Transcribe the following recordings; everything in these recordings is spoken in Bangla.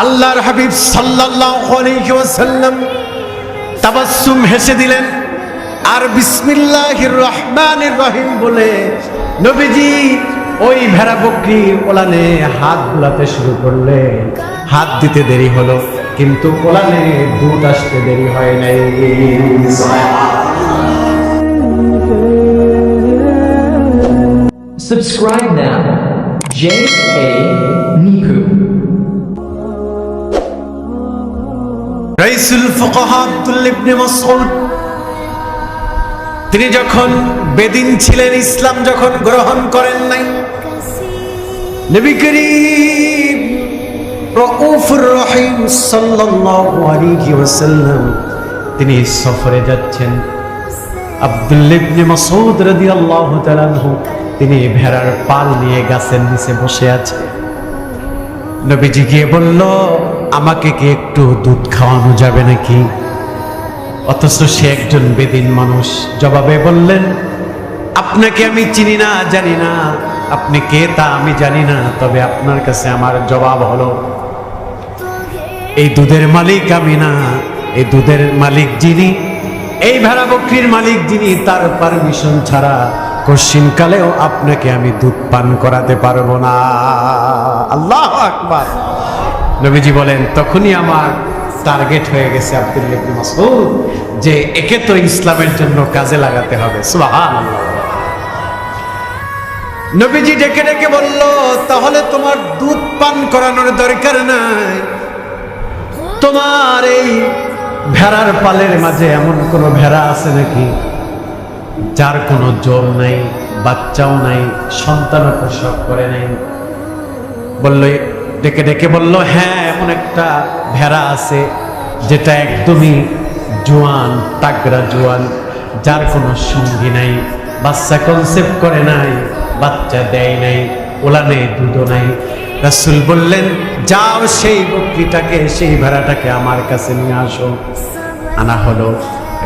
আল্লাহর হাবিব সাল্লাল্লাহু আলাইহি ওয়াসাল্লাম তাবাসসুম হেসে দিলেন আর বিসমিল্লাহির রহমানির রহিম বলে নবীজি ওই ভেড়া বকরি ওলানে হাত বুলাতে শুরু করলেন। হাত দিতে দেরি হলো, কিন্তু ওলানে দুধ আসতে দেরি হয় নাই। Subscribe now. J.A. Niku. Raisul ফুকাহা Abdullah ইবনে মাসউদ তিনি যখন বেদিন ছিলেন, ইসলাম যখন গ্রহণ করেন নাই, নবী করিম রউফুর রহিম সাল্লাল্লাহু আলাইহি ওয়াসাল্লাম তিনি সফরে যাচ্ছেন। আব্দুল্লাহ ইবনে মাসউদ রাদিয়াল্লাহু তাআলা আনহু তিনি ভেড়ার পাল নিয়ে গাছের নিচে বসে আছে। নবীজি গিয়ে বলল, আমাকে কি একটু দুধ খাওয়ানো যাবে নাকি? অথচ সে একজন বেদিন মানুষ। জবাবে বললেন, আপনাকে আমি চিনি না, জানি না, আপনি কে তা আমি জানি না, তবে আপনার কাছে আমার জবাব হলো, এই দুধের মালিক আমি না। এই দুধের মালিক যিনি, এই ভেড়া বকরির মালিক যিনি, তার পারমিশন ছাড়া কশিনকালেও আপনাকে আমি দুধ পান করাতে পারবো না। আল্লাহু আকবার। নবীজি বলেন, তখনই আমার টার্গেট হয়ে গেছে আব্দুল্লাহ ইবনে মাসউদ, যে একে তো ইসলামের জন্য কাজে লাগাতে হবে। সুবহানাল্লাহ। নবীজি ডেকে ডেকে বলল, তাহলে তোমার দুধ পান করানোর দরকার নাই। তোমার এই ভেড়ার পালের মাঝে এমন কোন ভেড়া আছে নাকি যার কোনো জোর নাই, বাচ্চাও নাই, সন্তানও প্রসব করে নাই? বলল, ডেকে ডেকে বলল, হ্যাঁ, এমন একটা ভেড়া আছে যেটা একদমই জোয়ান, তাগড়া জোয়ান, যার কোনো সঙ্গী নাই, বাচ্চা কনসেপ্ট করে নাই, বাচ্চা দেয় নাই, ওলানে দুধও নাই। রাসূল বললেন, যাও সেই বকরিটাকে, সেই ভেড়াটাকে আমার কাছে নিয়ে আসো। আনা হলো।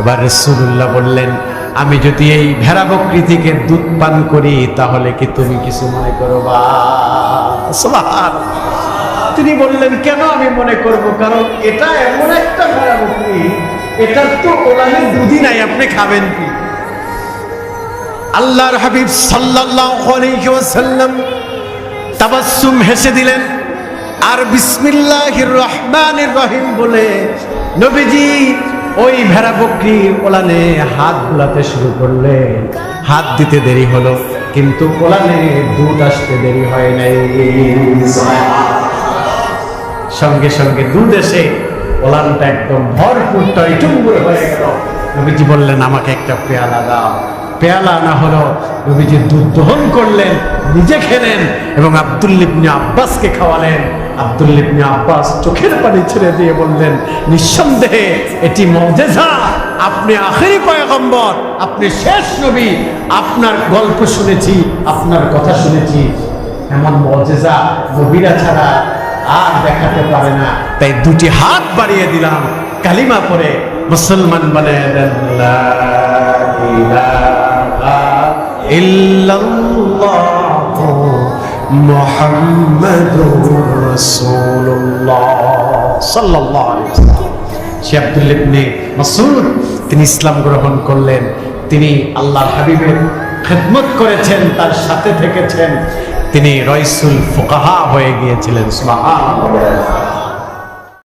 এবার রাসূলুল্লাহ বললেন, আমি যদি এই ভেড়া বকরি থেকে দুধ পান করি তাহলে কি তুমি কিছু মনে করবা? সুবহানাল্লাহ। তিনি বললেন, কেন আমি মনে করব? কারণ এটা এমন একটা ভেড়া বকরি, এটার তো ওলানে দুধই নাই, আপনি খাবেন কি? আল্লাহর হাবিব সাল্লাল্লাহু আলাইহি ওয়াসাল্লাম তাবাসসুম হেসে দিলেন আর বিসমিল্লাহির রহমানির রহিম বলে নবীজি ওই ভেড়া বকরি ওলানে হাত বুলাতে শুরু করলেন। হাত দিতে দেরি হলো, কিন্তু ওলানে দুধ আসতে দেরি হয় নাই। সঙ্গে সঙ্গে দুধ এসে ওলানটা একদম ভরপুর টইটুম্বুর হয়ে গেল। নবীজি বললেন, আমাকে একটা পেয়ালা দাও। পেয়ালা আনা হলো। নবীজি দুধ দহন করলেন, নিজে খেলেন এবং আব্দুল্লাহ ইবনে আব্বাসকে খাওয়ালেন। আব্দুল্লাহ ইবনে আব্বাস চোখের পানি ছেড়ে দিয়ে বললেন, নিঃসন্দেহে এটি মুজিজা, আপনি আখেরি পয়গম্বর, আপনি শেষ নবী, আপনার গল্প শুনেছি, আপনার কথা শুনেছি, এমন মুজিজা নবীরা ছাড়া আর দেখাতে পারে না। তাই দুটি হাত বাড়িয়ে দিলাম, কালিমা পড়ে মুসলমান বানিয়ে দেন। লা ইলাহা ইল্লাল্লাহু মুহাম্মাদুর রাসূলুল্লাহ সাল্লাল্লাহু আলাইহি ওয়াসাল্লাম। সে আব্দুল্লাহ ইবনে মাসউদ তিনি ইসলাম গ্রহণ করলেন। তিনি আল্লাহর হাবিবের খেদমত করেছেন, তার সাথে থেকেছেন, তিনি রাইসুল ফুকাহা হয়ে গিয়েছিলেন। সুবহানাল্লাহ।